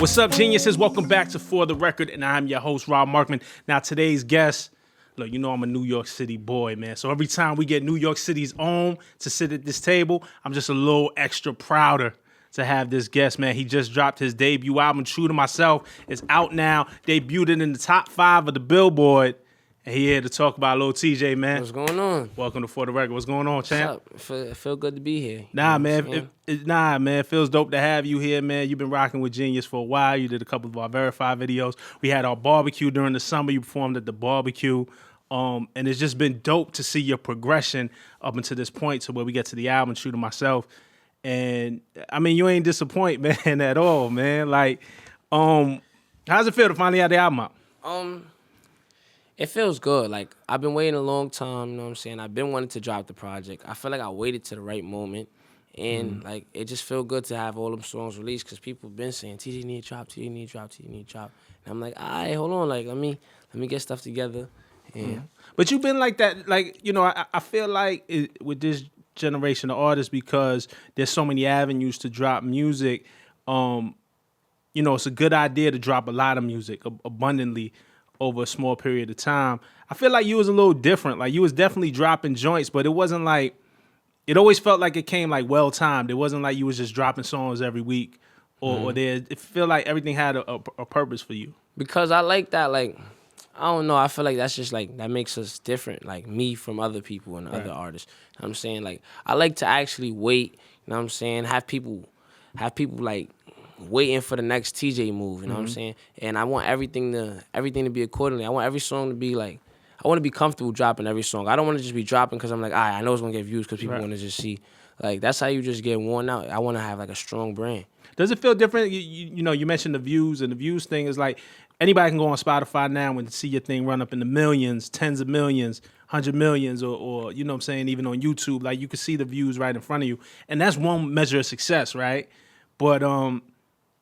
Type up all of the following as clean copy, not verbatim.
What's up, geniuses? Welcome back to For the Record, and I'm your host, Rob Markman. Now, today's guest, look, you know I'm a New York City boy, man. So every time we get New York City's own to sit at this table, I'm just a little extra prouder to have this guest, man. He just dropped his debut album, True to Myself. It's out now. Debuted it in the top 5 of the Billboard. And he here to talk about Lil Tjay, man. What's going on? Welcome to For the Record. What's going on, champ? What's up? It feel good to be here. Nah, man. It feels dope to have you here, man. You've been rocking with Genius for a while. You did a couple of our verified videos. We had our barbecue during the summer. You performed at the barbecue. And it's just been dope to see your progression up until this point to where we get to the album, True to Myself. And, I mean, you ain't disappoint, man, at all, man. Like, how's it feel to finally have the album out? It feels good. Like, I've been waiting a long time, you know what I'm saying? I've been wanting to drop the project. I feel like I waited to the right moment. And, like, it just feel good to have all them songs released because people have been saying, TJ need to drop, TJ need to drop, TJ need to drop. And I'm like, all right, hold on. Like, let me get stuff together. And But you've been like that, like, you know, I feel like with this generation of artists, because there's so many avenues to drop music, you know, it's a good idea to drop a lot of music abundantly over a small period of time. I feel like you was a little different. Like, you was definitely dropping joints, but it wasn't like, it always felt like it came like well-timed. It wasn't like you was just dropping songs every week or it felt like everything had a purpose for you. because I like that, like, I don't know. I feel like that's just like, that makes us different, like me from other people and other artists. You know what I'm saying? Like, I like to actually wait, you know what I'm saying? Have people like waiting for the next TJ move, you know what I'm saying? And I want everything to be accordingly. I want every song to be like, I want to be comfortable dropping every song. I don't want to just be dropping because I'm like, all right, I know it's going to get views because people want to just see. Like, that's how you just get worn out. I want to have like a strong brand. Does it feel different? You know, you mentioned the views, and the views thing is like, anybody can go on Spotify now and see your thing run up in the millions, tens of millions, 100 millions, or you know what I'm saying, even on YouTube. Like, you can see the views right in front of you. And that's one measure of success, right? But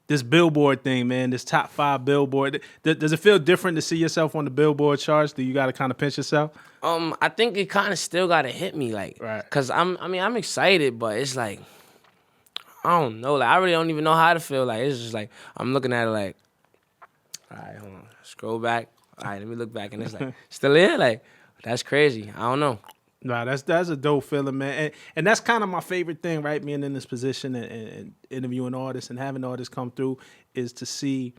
this Billboard thing, man, this top 5 Billboard, does it feel different to see yourself on the Billboard charts? Do you got to kind of pinch yourself? I think it kind of still got to hit me, like, Right. because I'm excited, but it's like, I don't know. Like, I really don't even know how to feel. Like, it's just like, I'm looking at it like, all right, hold on. Scroll back. All right, let me look back. And it's like, still here? Like, that's crazy. I don't know. Nah, that's a dope feeling, man. And that's kind of my favorite thing, right? Being in this position and interviewing artists and having artists come through is to see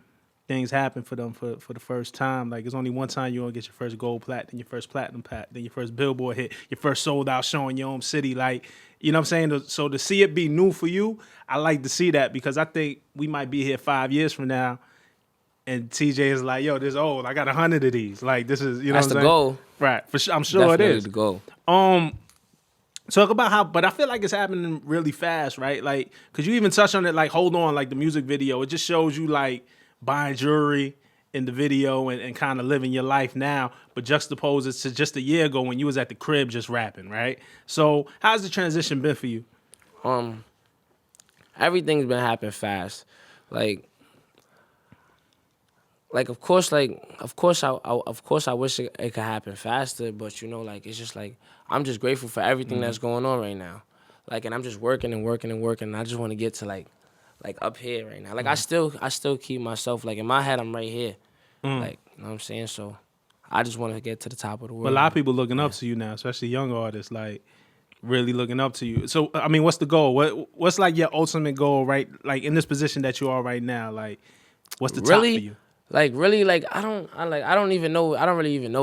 things happen for them for the first time. Like, it's only one time you're going to get your first gold plat, then your first platinum plat, then your first Billboard hit, your first sold out show in your own city. Like, you know what I'm saying? So to see it be new for you, I like to see that because I think we might be here 5 years from now and TJ is like, yo, this old. I got 100 of these. Like, this is, you know That's what I'm the saying? goal. Right. For sure. I'm sure Definitely it is. the goal. Talk about how, but I feel like it's happening really fast, right? Like, cause you even touch on it, like, hold on, like the music video, it just shows you like buying jewelry in the video and kind of living your life now, but juxtapose it to just a year ago when you was at the crib just rapping, right? So how's the transition been for you? Everything's been happening fast. Of course, I wish it could happen faster, but you know, like, it's just like, I'm just grateful for everything that's going on right now. Like, and I'm just working and working and working, and I just want to get to like up here right now. Like, I still keep myself, like, in my head, I'm right here. Like, you know what I'm saying? So I just want to get to the top of the world. But a lot of people looking up to you now, especially young artists, like, really looking up to you. So, I mean, what's the goal? What's like your ultimate goal, right? Like, in this position that you are right now, like, what's the top for you? Like, really, like, I don't really even know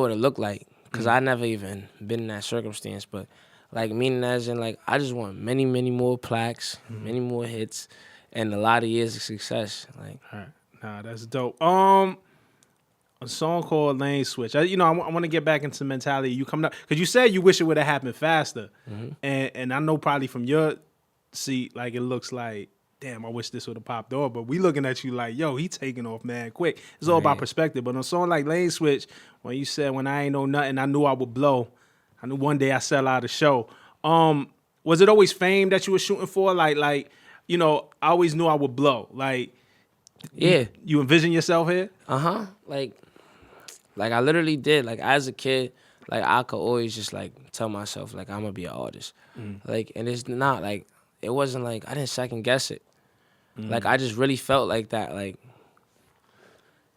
what it looked like because I never even been in that circumstance. But, like, meaning as in, like, I just want many, many more plaques, many more hits, and a lot of years of success. Like, all right. Nah, that's dope. A song called Lane Switch. I want to get back into mentality. You coming up because you said you wish it would have happened faster, and I know probably from your seat, like, it looks like, damn, I wish this would have popped off. But we looking at you like, yo, he taking off mad quick. It's all about perspective. But on a song like Lane Switch, when you said, when I ain't know nothing, I knew I would blow. I knew one day I sell out a show. Was it always fame that you were shooting for? Like, you know, I always knew I would blow. Like, yeah. You envision yourself here? Like I literally did. Like, as a kid, like, I could always just, like, tell myself, like, I'm going to be an artist. Like, and it's not, like, it wasn't like, I didn't second guess it. Like, I just really felt like that, like,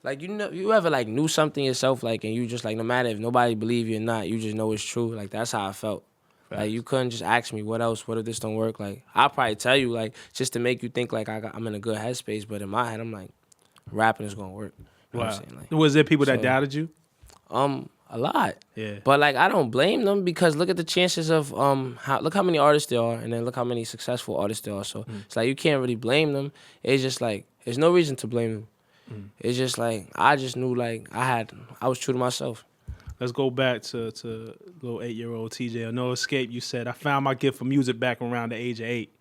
Like, you know, you ever like knew something yourself, like, and you just like, no matter if nobody believe you or not, you just know it's true. Like, that's how I felt. Facts. Like, you couldn't just ask me what else, what if this don't work. Like, I'll probably tell you, like, just to make you think like I'm in a good headspace. But in my head, I'm like, rapping is gonna work. You know what I'm saying? Like, Was there people that so- doubted you? a lot. Yeah. But like, I don't blame them because look at the chances of look how many artists there are, and then look how many successful artists there are. So it's like you can't really blame them. It's just like there's no reason to blame them. It's just like I just knew like I was true to myself. Let's go back to little 8-year-old TJ. On No Escape, you said, I found my gift for music back around the age of 8.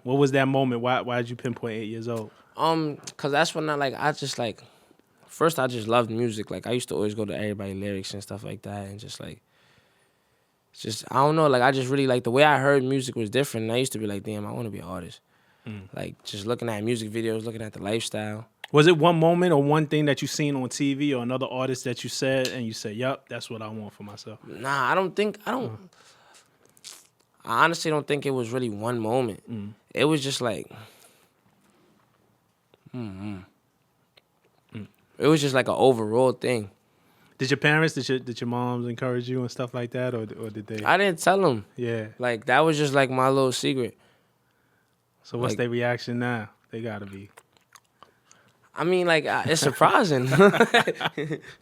What was that moment? Why did you pinpoint 8 years old? Cause that's when I just like, first I just loved music. Like I used to always go to everybody's lyrics and stuff like that, and just like, I don't know. Like I just really like the way I heard music was different. And I used to be like, damn, I want to be an artist. Like just looking at music videos, looking at the lifestyle. Was it one moment or one thing that you seen on TV or another artist that you said and you said, yup, that's what I want for myself? Nah, I honestly don't think it was really one moment. It was just like, it was just like an overall thing. Did your parents, did your moms encourage you and stuff like that, or did they? I didn't tell them. Yeah. Like that was just like my little secret. So what's like- their reaction now? They gotta be. I mean, like it's surprising.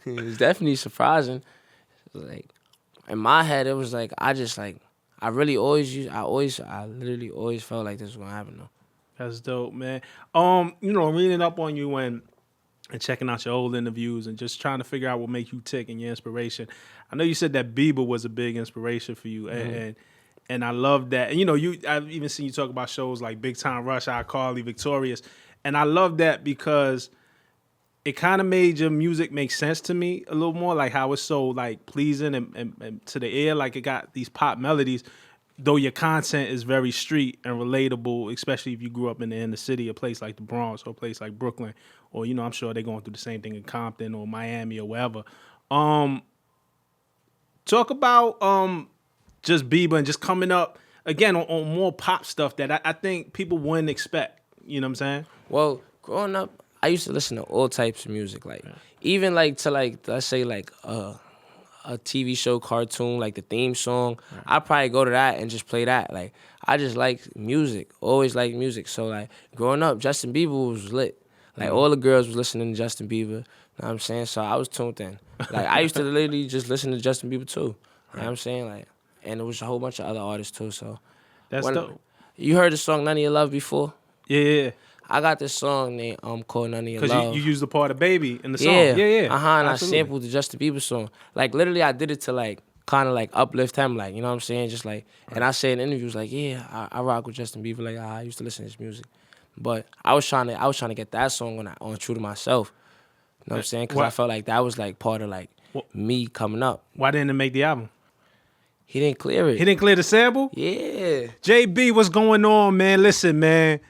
It's definitely surprising. Like in my head, it was like I literally always felt like this was gonna happen though. That's dope, man. Reading up on you and checking out your old interviews and just trying to figure out what makes you tick and your inspiration. I know you said that Bieber was a big inspiration for you, and I love that. And I've even seen you talk about shows like Big Time Rush, iCarly, Victorious, and I love that because it kind of made your music make sense to me a little more, like how it's so like pleasing and to the ear, like it got these pop melodies. Though your content is very street and relatable, especially if you grew up in the inner city, a place like the Bronx or a place like Brooklyn, or I'm sure they're going through the same thing in Compton or Miami or wherever. Talk about just Bieber and just coming up again on more pop stuff that I think people wouldn't expect. You know what I'm saying? Well, growing up, I used to listen to all types of music, like even like to like let's say like a TV show cartoon, like the theme song. Right. I'd probably go to that and just play that. Like I just like music, always like music. So like growing up, Justin Bieber was lit. Like all the girls was listening to Justin Bieber. You know what I'm saying? So I was tuned in. Like I used to literally just listen to Justin Bieber too. You know what I'm saying? Like, and there was a whole bunch of other artists too. So that's dope. You heard the song "None of Your Love" before? Yeah. I got this song named called "None of Your Love." Because you used the part of "Baby" in the song. Yeah. Yeah. And I sampled the Justin Bieber song. Like literally, I did it to like kind of like uplift him, like you know what I'm saying, just like. And I say in interviews like, yeah, I rock with Justin Bieber. Like I used to listen to his music, but I was trying to get that song on True to Myself. You know what I'm saying? Because I felt like that was like part of like me coming up. Why didn't it make the album? He didn't clear it. He didn't clear the sample? Yeah. JB, what's going on, man? Listen, man.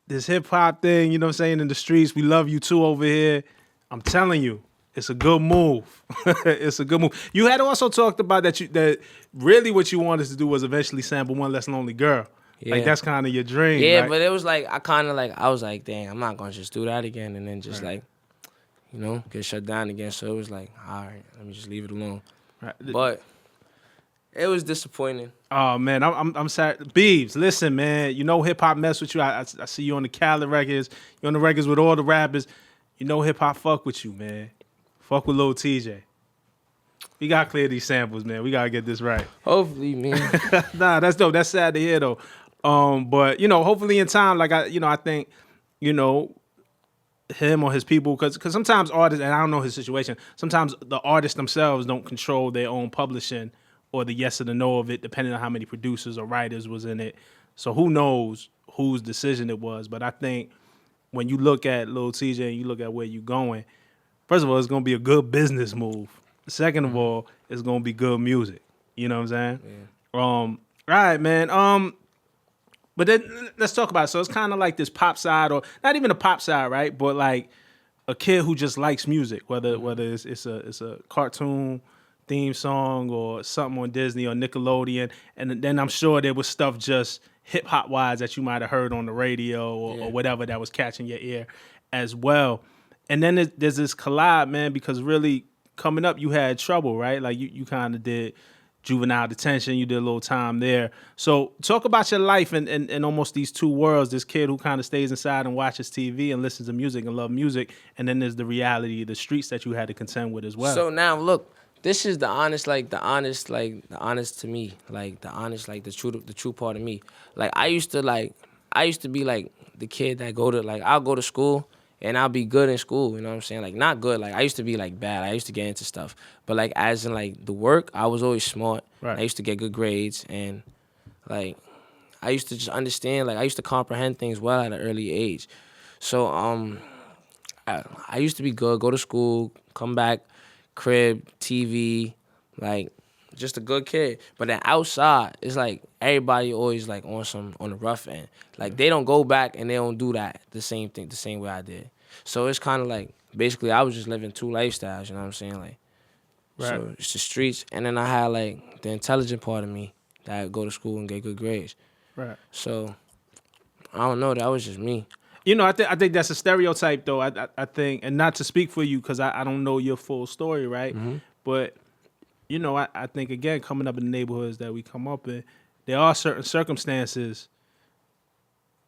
This hip-hop thing, you know what I'm saying, in the streets, we love you too over here. I'm telling you, it's a good move. It's a good move. You had also talked about that really what you wanted to do was eventually sample One Less Lonely Girl. Yeah. Like, that's kind of your dream, Yeah, right? but it was like, I was like, dang, I'm not going to just do that again and then just like, get shut down again. So it was like, all right, let me just leave it alone. Right. But it was disappointing. Oh man, I'm sad. Biebs, listen, man. Hip hop mess with you. I see you on the Khaled records. You're on the records with all the rappers. Hip hop fuck with you, man. Fuck with Lil Tjay. We gotta clear these samples, man. We gotta get this right. Hopefully, man. Nah, that's dope. That's sad to hear though. But hopefully in time, like I think, him or his people, because sometimes artists, and I don't know his situation. Sometimes the artists themselves don't control their own publishing or the yes or the no of it, depending on how many producers or writers was in it. So who knows whose decision it was. But I think when you look at Lil Tjay and you look at where you're going, first of all, it's going to be a good business move. Second of all, it's going to be good music. You know what I'm saying? Yeah. All right, man. But then let's talk about it. So it's kind of like this pop side, or not even a pop side, right? But like a kid who just likes music, whether it's a cartoon theme song or something on Disney or Nickelodeon, and then I'm sure there was stuff just hip hop wise that you might have heard on the radio or whatever that was catching your ear as well. And then there's this collide, man, because really coming up, you had trouble, right? Like you kind of did juvenile detention, you did a little time there. So talk about your life and almost these two worlds, this kid who kind of stays inside and watches TV and listens to music and love music. And then there's the reality, the streets that you had to contend with as well. So now look, this is the honest to me, like the true part of me. Like I used to be like the kid that I'll go to school and I'll be good in school, you know what I'm saying? Like not good, like I used to be like bad. I used to get into stuff. But like as in like the work, I was always smart. Right. I used to get good grades and like I used to just understand, like I used to comprehend things well at an early age. So I used to be good, go to school, come back, crib, TV, like just a good kid. But then outside, it's like everybody always like on the rough end. Like they don't go back and they don't do that the same way I did. So it's kind of like basically I was just living two lifestyles, you know what I'm saying? Like, right. So it's the streets, and then I had like the intelligent part of me that I'd go to school and get good grades. Right. So I don't know, that was just me. You know, I think that's a stereotype, though. I think, and not to speak for you, because I don't know your full story, right? Mm-hmm. But, you know, I think, again, coming up in the neighborhoods that we come up in, there are certain circumstances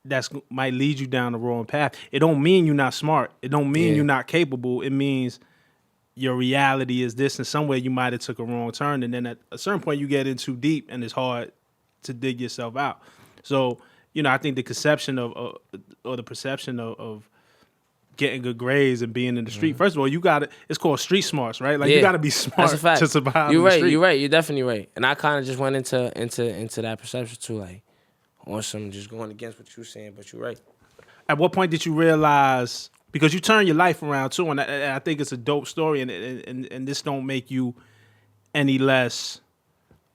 that might lead you down the wrong path. It don't mean you're not smart. It don't mean you're not capable. It means your reality is this, and somewhere you might have took a wrong turn, and then at a certain point you get in too deep, and it's hard to dig yourself out. So, you know, I think the conception of or the perception of getting good grades and being in the street. First of all, you got it. It's called street smarts, right? Like you got to be smart That's a fact. to survive. You're in right. the street. You're right. You're definitely right. And I kind of just went into that perception too, like on some just going against what you're saying. But you're right. At what point did you realize? Because you turned your life around too, and I think it's a dope story. And this don't make you any less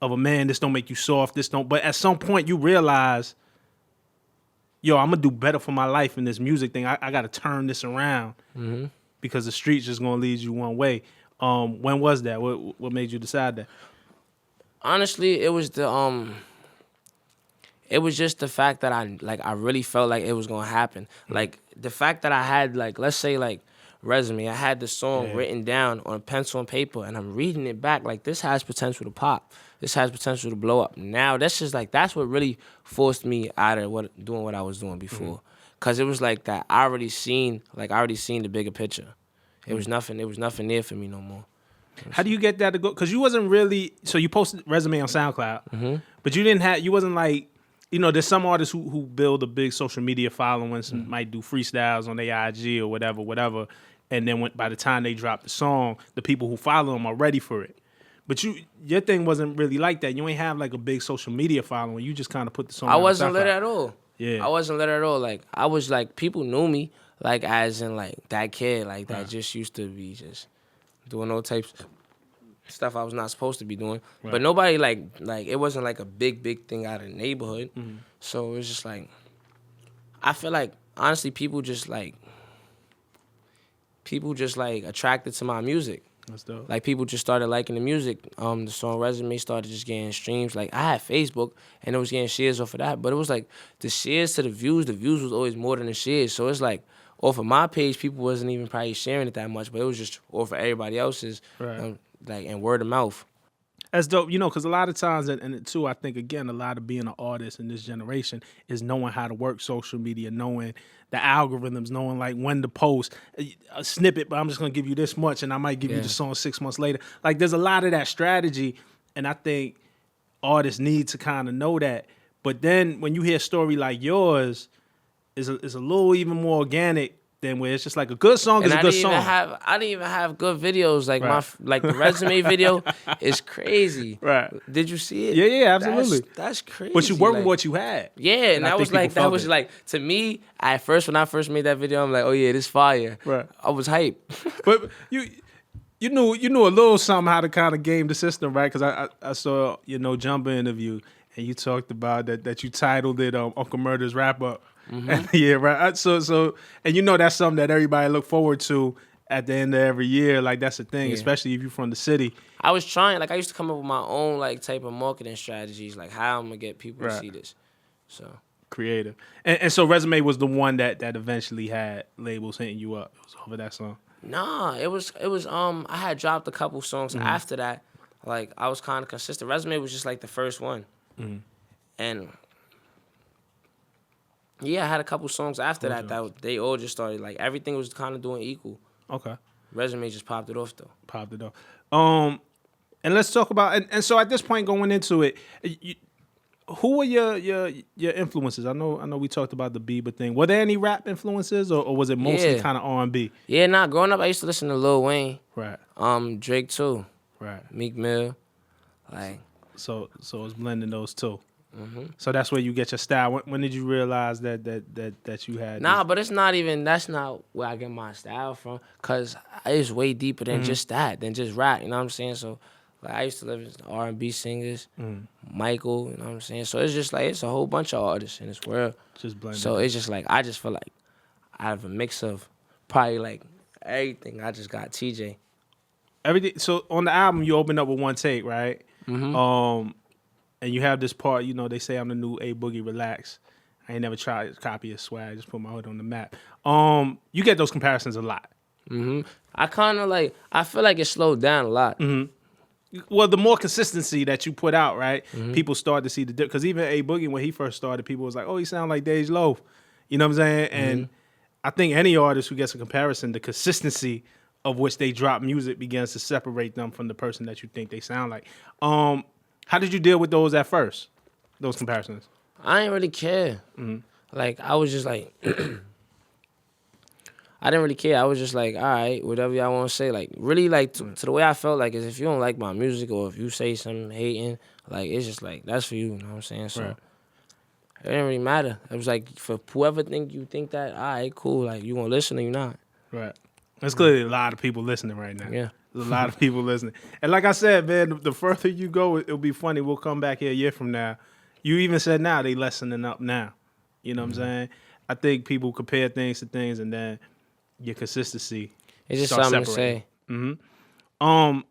of a man. This don't make you soft. This don't. But at some point, you realize, yo, I'm gonna do better for my life in this music thing. I got to turn this around because the streets just gonna lead you one way. When was that? What made you decide that? Honestly, it was it was just the fact that I really felt like it was gonna happen. Like the fact that I had like, let's say like Resume, I had the song written down on pencil and paper, and I'm reading it back like this has potential to pop. This has potential to blow up. Now that's just like that's what really forced me out of doing what I was doing before, cause it was like that I already seen the bigger picture. It was nothing there for me no more. How do you get that to go? Because you wasn't really, so you posted Resume on SoundCloud, but you wasn't like, you know, there's some artists who build a big social media following, some might do freestyles on their IG or whatever, and then by the time they drop the song, the people who follow them are ready for it. But your thing wasn't really like that. You ain't have like a big social media following. You just kind of put the song. I wasn't lit at all. Yeah, I wasn't lit at all. Like I was like, people knew me like as in like that kid like that just used to be just doing all types of stuff I was not supposed to be doing. Right. But nobody like it wasn't like a big thing out of the neighborhood. So it was just like, I feel like honestly people just like attracted to my music. That's dope. Like people just started liking the music. The song Resume started just getting streams. Like I had Facebook and it was getting shares off of that, but it was like the shares to the views was always more than the shares. So it's like off of my page, people wasn't even probably sharing it that much, but it was just off of everybody else's, right. Like and word of mouth. That's dope, you know, because a lot of times, and too, I think, again, a lot of being an artist in this generation is knowing how to work social media, knowing the algorithms, knowing, like, when to post a snippet, but I'm just going to give you this much, and I might give you the song 6 months later. Like, there's a lot of that strategy, and I think artists need to kind of know that. But then when you hear a story like yours, it's a little even more organic than where it's just like a good song is a good song. I didn't even have good videos. Like the Resume video is crazy. Right. Did you see it? Yeah, absolutely. That's crazy. But you work with what you had. Yeah, and that was like to me at first when I first made that video, I'm like, oh yeah, this fire. Right. I was hype. But you knew a little something how to kind of game the system, right? Because I saw Jumper interview and you talked about that you titled it Uncle Murder's Wrap Up. Yeah, right. So and that's something that everybody look forward to at the end of every year. Like that's the thing, especially if you're from the city. I was trying, I used to come up with my own type of marketing strategies, like how I'm gonna get people to see this. So Creative. And so Resume was the one that eventually had labels hitting you up. It was over that song. Nah, it was I had dropped a couple songs after that. Like I was kind of consistent. Resume was just like the first one. And yeah, I had a couple songs after that they all just started like everything was kind of doing equal. Okay. Resume just popped it off though. Popped it off. And let's talk about and so at this point going into it, who were your influences? I know we talked about the Bieber thing. Were there any rap influences or was it mostly kind of R&B? Yeah, growing up I used to listen to Lil Wayne. Right. Drake too. Right. Meek Mill. Like so it's blending those two. So that's where you get your style. When did you realize that you had? Nah, but that's not where I get my style from. Cause it's way deeper than just that, than just rap. You know what I'm saying? So like I used to listen to R&B singers, Michael. You know what I'm saying? So it's just like it's a whole bunch of artists in this world. Just blending. So it's just like I just feel like I have a mix of probably like everything. I just got TJ. Everything. So on the album, you open up with one take, right? And you have this part, they say I'm the new A Boogie, relax. I ain't never tried to copy a swag, just put my hood on the map. You get those comparisons a lot. I kind of like, I feel like it slowed down a lot. Well, the more consistency that you put out, right, people start to see the difference. Because even A Boogie, when he first started, people was like, oh, he sound like Dej Loaf. You know what I'm saying? And I think any artist who gets a comparison, the consistency of which they drop music begins to separate them from the person that you think they sound like. How did you deal with those at first, those comparisons? I didn't really care. Like, I was just like, I didn't really care. I was just like, all right, whatever y'all want to say. Like, really, like, to the way I felt, like, is if you don't like my music or if you say something hating, like, it's just like, that's for you know what I'm saying? So, it didn't really matter. It was like, for whoever you think that, all right, cool, like, you gonna listen or you not. Right. There's clearly a lot of people listening right now. Yeah. There's a lot of people listening. And like I said, man, the further you go, it'll be funny. We'll come back here a year from now. You even said now they lessening up now. You know what I'm saying? I think people compare things to things and then your consistency. It's just something separating. To say. I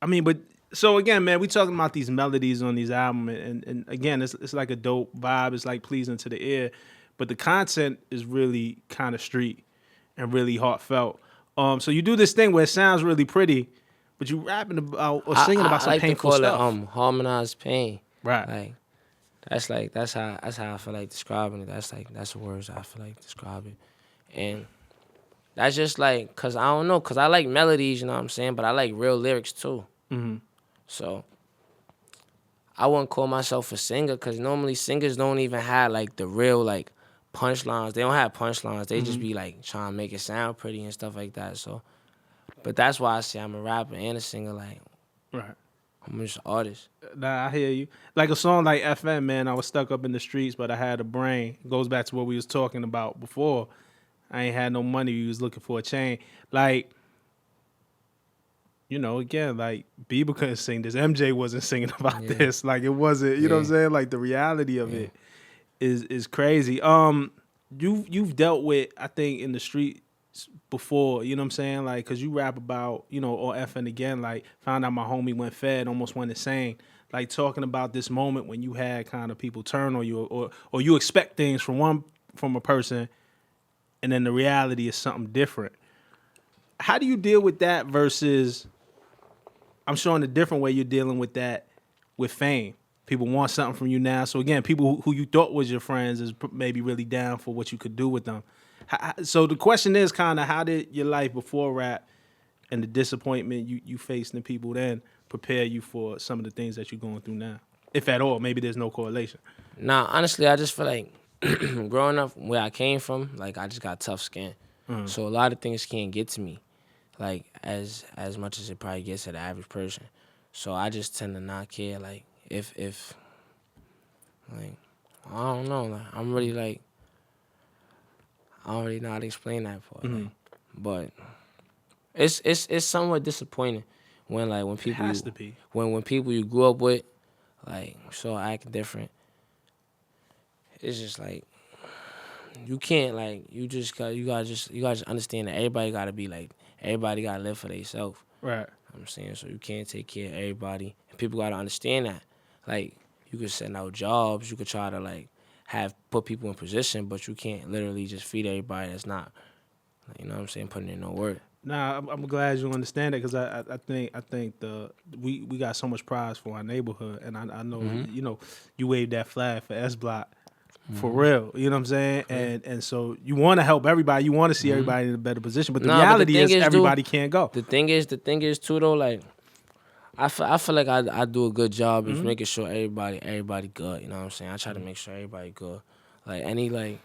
mean, but so again, man, we talking about these melodies on these albums, and again, it's like a dope vibe. It's like pleasing to the ear, but the content is really kind of street and really heartfelt. So you do this thing where it sounds really pretty, but you rapping about or singing about some painful stuff. I like to call it harmonized pain. Right. That's how I feel like describing it. That's the words I feel like describing, and that's just like cause I don't know, cause I like melodies, you know what I'm saying, but I like real lyrics too. So I wouldn't call myself a singer, cause normally singers don't even have like the real like punchlines. They don't have punchlines. They just be like trying to make it sound pretty and stuff like that. So, but that's why I say I'm a rapper and a singer. Like, right. I'm just an artist. Nah, I hear you. Like a song like FM, man, I was stuck up in the streets, but I had a brain. It goes back to what we was talking about before. I ain't had no money. We was looking for a chain. Like, again, like Bieber couldn't sing this. MJ wasn't singing about this. Like it wasn't, you know what I'm saying? Like the reality of it is crazy. You've dealt with, I think, in the streets before, you know what I'm saying? Like, cause you rap about, or effing again, like found out my homie went fed, almost went insane. Like talking about this moment when you had kind of people turn on you or you expect things from a person and then the reality is something different. How do you deal with that versus, I'm showing a different way you're dealing with that with fame. People want something from you now. So again, people who you thought was your friends is maybe really down for what you could do with them. So the question is kind of how did your life before rap and the disappointment you faced in people then prepare you for some of the things that you're going through now? If at all, maybe there's no correlation. Nah, honestly, I just feel like growing up where I came from, like I just got tough skin. So a lot of things can't get to me, like as much as it probably gets to the average person. So I just tend to not care. Like if like I don't know, like I'm really like I don't really know how to explain that part. Like, but it's somewhat disappointing when people it has to be. when people you grew up with like so acting different. It's just like you can't like you gotta just understand that everybody gotta live for themselves. Right. You know what I'm saying, so you can't take care of everybody, and people gotta understand that. Like you could send out jobs, you could try to like put people in position, but you can't literally just feed everybody that's not, you know what I'm saying, putting in no work. Nah, I'm glad you understand it because I think we got so much pride for our neighborhood, and I know you know you waved that flag for S Block for real. You know what I'm saying? And so you want to help everybody, you want to see everybody in a better position, but the reality is everybody can't go. The thing is too though, like I feel like I do a good job of making sure everybody good. You know what I'm saying? I try to make sure everybody good. Like any like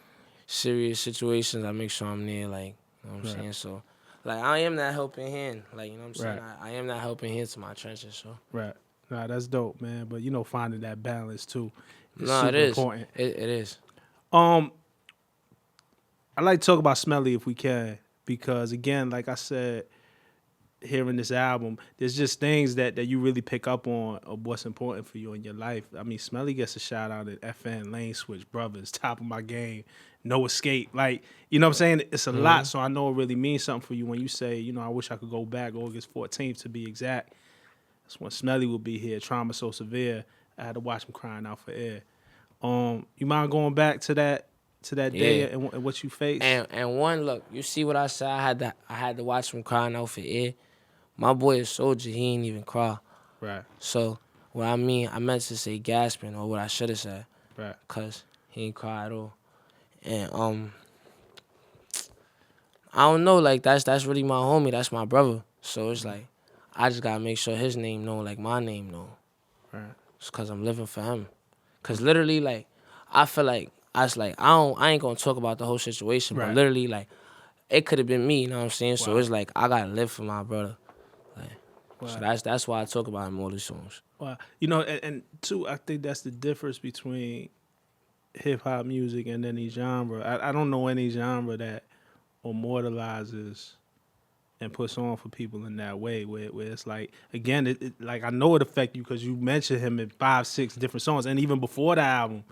serious situations, I make sure I'm there. Like you know what I'm saying? So. Like, I am that helping hand. Like, you know what I'm saying? Right. I am that helping hand to my trenches, so. Right. Nah, that's dope, man. But, you know, finding that balance, too, is No, super it is. important. It is. I like to talk about Smelly if we can because, again, like I said, hearing this album, there's just things that you really pick up on of what's important for you in your life. I mean, Smelly gets a shout out at FN, Lane Switch, Brothers, Top of My Game, No Escape. Like, you know what I'm saying? It's a lot, so I know it really means something for you when you say, you know, I wish I could go back August 14th to be exact. That's when Smelly will be here. Trauma so severe, I had to watch him crying out for air. You mind going back to that day and what you faced? And one, look, you see what I said? I had to watch him crying out for air. My boy is soldier, he ain't even cry. Right. So, what I meant to say gasping, or what I should have said. Right. Because he ain't cry at all. And, I don't know, like, that's really my homie, that's my brother. So, it's like, I just gotta make sure his name known like my name known. Right. It's because I'm living for him. Because literally, like, I feel like, I ain't gonna talk about the whole situation, Right. but literally, like, it could have been me, you know what I'm saying? So, Wow. it's like, I gotta live for my brother. Wow. So that's why I talk about him all these songs. Well, you know, and two, I think that's the difference between hip hop music and any genre. I don't know any genre that immortalizes and puts on for people in that way, where it's like, again, it like I know it affect you because you mentioned him in 5-6 different songs, and even before the album.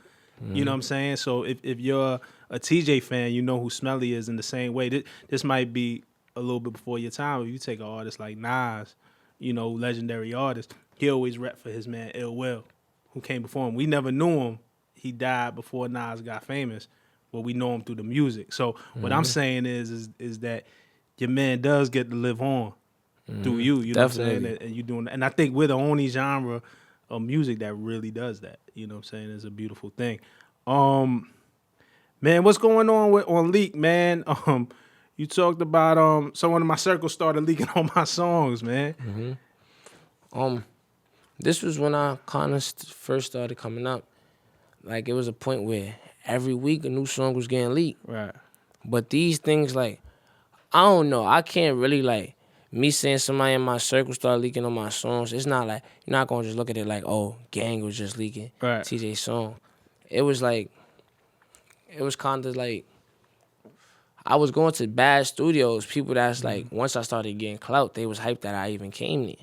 You know what I'm saying? So if you're a TJ fan, you know who Smelly is in the same way. This might be a little bit before your time. If you take an artist like Nas, you know, legendary artist, he always rep for his man Ill Will, who came before him. We never knew him. He died before Nas got famous, but we know him through the music. So what I'm saying is that your man does get to live on through you. You know Definitely. what I'm saying? And you doing that. And I think we're the only genre of music that really does that. You know what I'm saying? It's a beautiful thing. Man, what's going on Leak, man? You talked about someone in my circle started leaking all my songs, man. This was when I kind of first started coming up. Like, it was a point where every week a new song was getting leaked. Right. But these things, like, I don't know. I can't really, like, me saying somebody in my circle started leaking on my songs. It's not like, you're not going to just look at it like, oh, Gang was just leaking Right. TJ's song. It was like, it was kind of like, I was going to bad studios, people that's like, once I started getting clout, they was hyped that I even came there.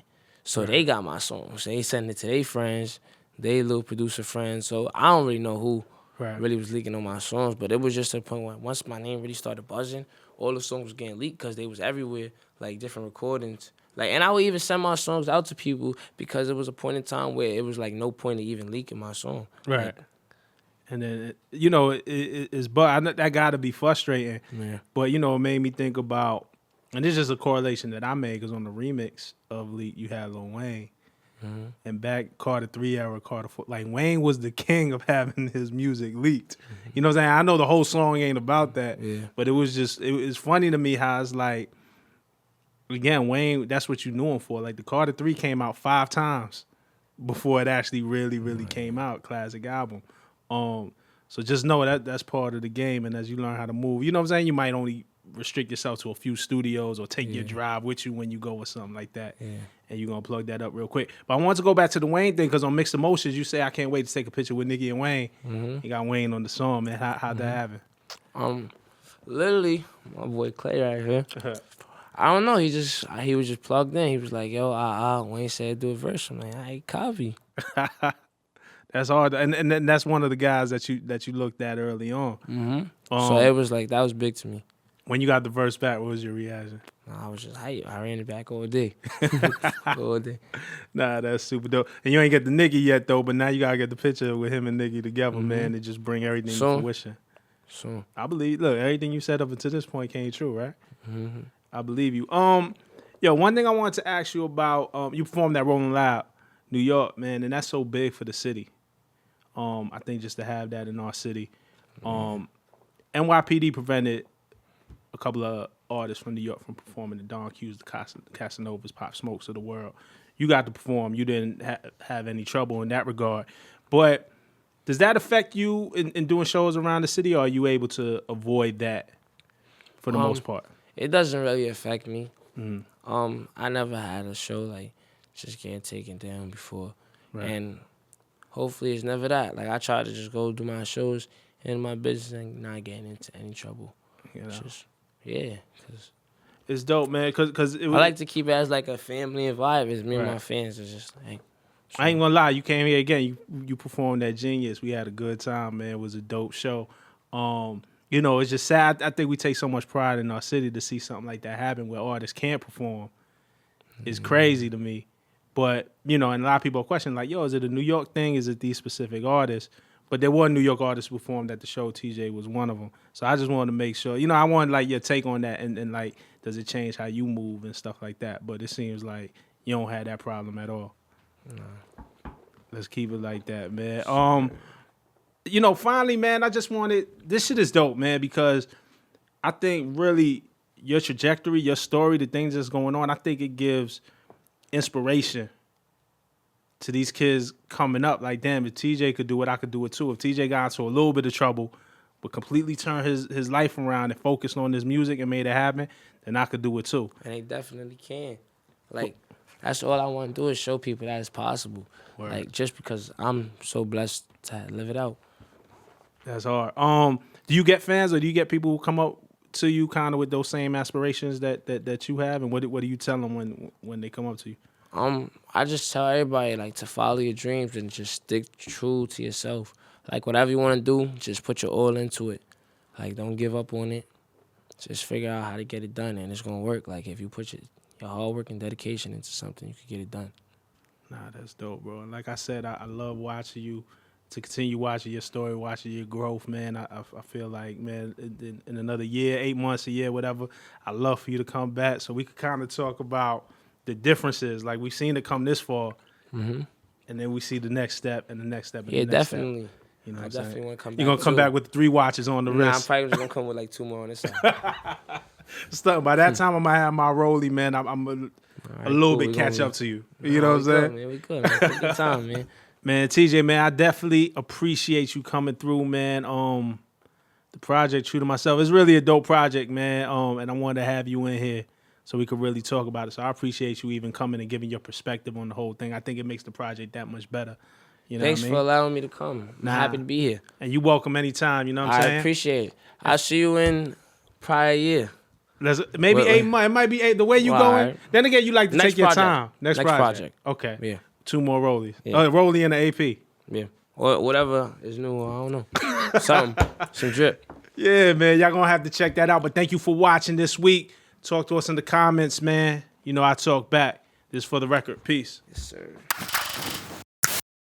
So they got my songs. They sent it to their friends, they little producer friends. So I don't really know who really was leaking on my songs, but it was just a point where once my name really started buzzing, all the songs was getting leaked because they was everywhere, like different recordings. Like, and I would even send my songs out to people because it was a point in time where it was like no point in even leaking my song. Right. Like, And then, you know, it's but I know that got to be frustrating. Yeah. But, you know, it made me think about, and this is a correlation that I made because on the remix of Leak, you had Lil Wayne. And back Carter 3 era, Carter 4, like Wayne was the king of having his music leaked. You know what I'm saying? I know the whole song ain't about that, but it was just, it was funny to me how it's like, again, Wayne, that's what you knew him for. Like the Carter 3 came out 5 times before it actually really came out, classic album. So just know that that's part of the game, and as you learn how to move, you know what I'm saying, you might only restrict yourself to a few studios or take your drive with you when you go or something like that. And you're going to plug that up real quick. But I want to go back to the Wayne thing because on Mixed Emotions, you say, I can't wait to take a picture with Nicki and Wayne. You got Wayne on the song, man. How'd that happen? Literally, my boy Clay right here. I don't know. He was just plugged in. He was like, yo, Wayne said do a verse. I'm like, I copy. That's hard. And that's one of the guys that you looked at early on. So it was like, that was big to me. When you got the verse back, what was your reaction? I was just hype. I ran it back all day. All day. Nah, that's super dope. And you ain't get the nigga yet, though, but now you got to get the picture with him and Nicki together, man, and just bring everything to fruition. So I believe, look, everything you said up until this point came true, right? Mm-hmm. I believe you. Yo, one thing I wanted to ask you about, you performed at Rolling Loud, New York, man, and that's so big for the city. I think just to have that in our city. NYPD prevented a couple of artists from New York from performing. The Don Q's, the Casanovas, Pop Smokes of the world. You got to perform. You didn't have any trouble in that regard. But does that affect you in doing shows around the city, or are you able to avoid that for the most part? It doesn't really affect me. Mm-hmm. I never had a show like just getting taken down before. Right. And hopefully it's never that. Like I try to just go do my shows and my business and not getting into any trouble. You know? Just, yeah, cause it's dope, man. Cause I like to keep it as like a family and vibe. It's me and my fans. It's just like. I ain't gonna lie, you came here again. You performed at Genius. We had a good time, man. It was a dope show. You know, it's just sad. I think we take so much pride in our city to see something like that happen where artists can't perform. It's crazy to me. But, you know, and a lot of people are questioning, like, yo, is it a New York thing? Is it these specific artists? But there were New York artists who performed at the show. TJ was one of them. So I just wanted to make sure, you know, I wanted, like, your take on that and like, does it change how you move and stuff like that? But it seems like you don't have that problem at all. No. Let's keep it like that, man. You know, finally, man, I just wanted, this shit is dope, man, because I think really your trajectory, your story, the things that's going on, I think it gives inspiration to these kids coming up. Like, damn, if TJ could do it, I could do it too. If TJ got into a little bit of trouble, but completely turned his life around and focused on his music and made it happen, then I could do it too. And they definitely can. Like, that's all I want to do is show people that it's possible. Word. Like, just because I'm so blessed to live it out. That's hard. Do you get fans or do you get people who come up to you kind of with those same aspirations that you have? And what do you tell them when they come up to you? I just tell everybody, like, to follow your dreams and just stick true to yourself. Like, whatever you want to do, just put your all into it. Like, don't give up on it. Just figure out how to get it done, and it's going to work. Like, if you put your hard work and dedication into something, you can get it done. Nah, that's dope, bro. And like I said, I love watching you, to continue watching your story, watching your growth, man. I feel like, man, in another year, 8 months, a year, whatever, I'd love for you to come back so we could kind of talk about the differences. Like, we've seen it come this far, and then we see the next step and the next step and the next definitely. step. You know I what definitely I'm saying? want to come back. You're going to come back with 3 watches on the wrist. I'm probably just going to come with like 2 more on this side. By that time, I might have my rollie, man. I'm a little bit catch up to you. You know what I'm saying? Man, we good, man. Take your time, man. Man, TJ, man, I definitely appreciate you coming through, man. The project, True to Myself, is really a dope project, man. And I wanted to have you in here so we could really talk about it. So I appreciate you even coming and giving your perspective on the whole thing. I think it makes the project that much better. You know Thanks what I mean? for allowing me to come. I'm happy to be here. And you welcome anytime, you know what I'm saying? I appreciate it. I'll see you in prior year. Maybe 8 months. It might be 8. The way you going. Right. Then again, you like to take your time. Next project. Okay. Yeah. 2 more rollies. Yeah. Rollie and the AP. Yeah. Or whatever is new. I don't know. Something. Some drip. Yeah, man. Y'all going to have to check that out. But thank you for watching this week. Talk to us in the comments, man. You know I talk back. This is For the Record. Peace. Yes, sir.